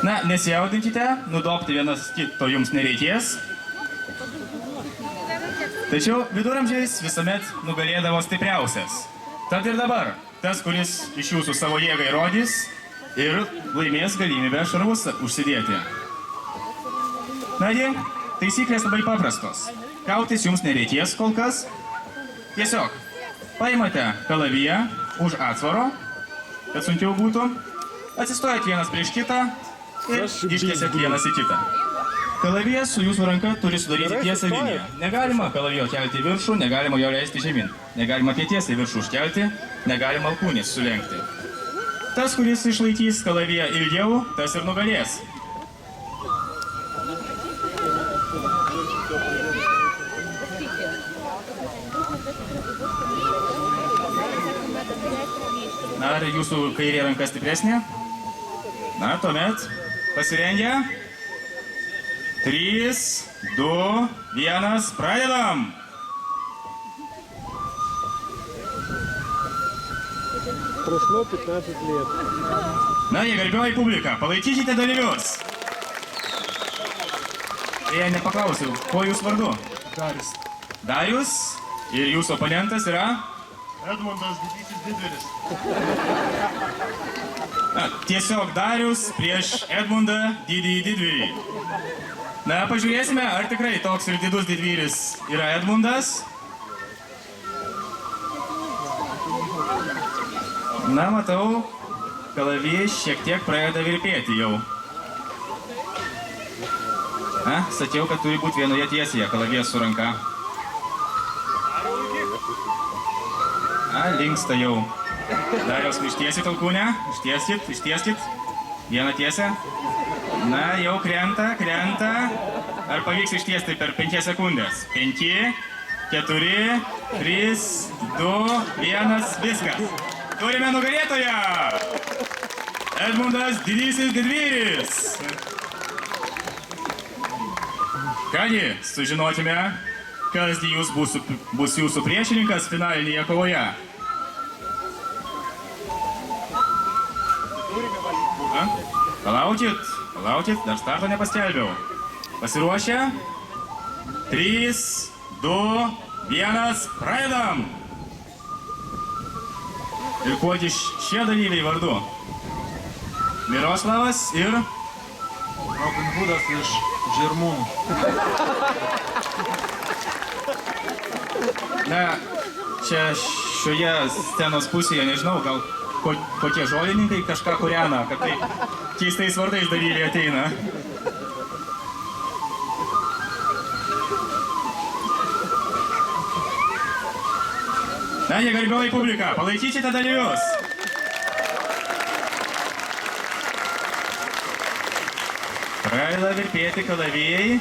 Na, nesijaudinkite, nudobti vienas kito jums nereikės. Tačiau viduramžiais visuomet nugalėdavo stipriausias. Tad ir dabar, tas, kuris iš jūsų savo jėgą įrodys ir laimės galimybę šarvus užsidėti. Nagi, taisyklės labai paprastos. Kautis jums nereikės kol kas. Tiesiog paimate kalaviją už atsvaro, kad sunkiau būtų, atsistojat vienas prieš kitą ir ištiesiat vienas į kitą. Kalavijas su jūsų ranka turi sudaryti tiesą liniją. Negalima kalavijo kelti į viršų, negalima jo leisti žemyn. Negalima tiesiai į viršų užkelti, negalima alkūnės sulenkti. Tas, kuris išlaikys kalaviją ilgiau, tas ir nugalės. Na, ar jūsų kairė ranka stipresnė? Na, tuomet pasirengę. 3, 2, 1, pradedam! Прошло 15 лет. Na, garbioji publika, palaikykite dalyvius. Jei nepaklausiau, kuo jūs vardu? Darius. Darius ir jūsų oponentas yra? Edmundas Didysis Didvyris. Na, tiesiog Darius prieš Edmundą Didįjį Didvyrį. Na, pažiūrėsime, ar tikrai toks ir didus didvyris yra Edmundas. Na, matau, kalavijas šiek tiek pradeda virpėti jau. Na, sakiau, kad turi būti vienoje tiesėje kalavijas su ranka. Na, linksta jau. Dariaus, ištiesit alkūnę, ištieskit. Vieną tiesę. Na, jau krenta. Ar pavyks ištiesti per 5 sekundės? 5, 4, 3, 2, 1, viskas. Turime nugalėtoją! Edmundas Didysis Didvyris. Kągi, sužinotime, kas jūs bus jūsų priešininkas finalinėje kovoje. Palaukit, dar starto nepaskelbiau. Pasiruošę? 3, 2, 1, pradedam! Ir kuogi šie dalyviai vardu? Miroslavas ir... Robin Hoodas iš Žirmūnų. Na, čia šioje scenos pusėje, nežinau, gal kokie žolininkai kažką kūrena, kad taip keistais vardais dalyviai ateina. Na, garbioji publika, palaikykite dalyvius. Pradeda virpėti kalavijai.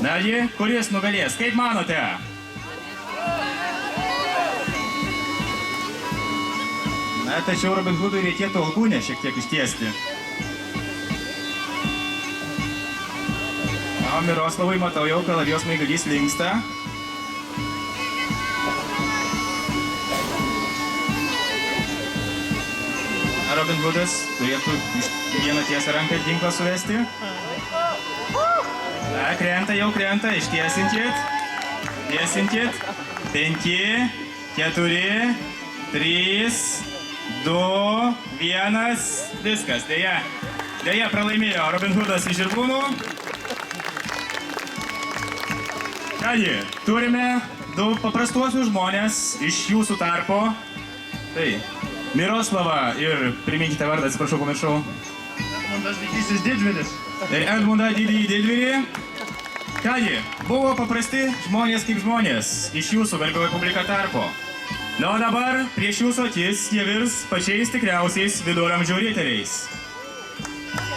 Nagi, kuris nugalės, kaip manote? Na, tačiau Robin Hoodui reikėtų alkūnę šiek tiek ištiesti. O Miroslavui, matau, jau kalavijos smaigalys linksta. Robin Hoodas turėtų vieną tiesą ranką ginklą suvesti. Na, krenta, ištiesinkit. 5, 4, 3, 2, 1, viskas. Deja, pralaimėjo Robin Hoodas iš Žirmūnų. Kągi, turime 2 paprastuosius žmonės iš jūsų tarpo. Tai, Miroslavą ir priminkite vardą, atsiprašau, pamiršau. Edmundas Didysis Didvyris. Ir Edmundą Didįjį Didvyrį. Kągi, buvo paprasti žmonės kaip žmonės iš jūsų garbioji publika tarpo. Na, o dabar prieš jūsų akis jie virs pačiais tikriausiais viduramžių riteriais.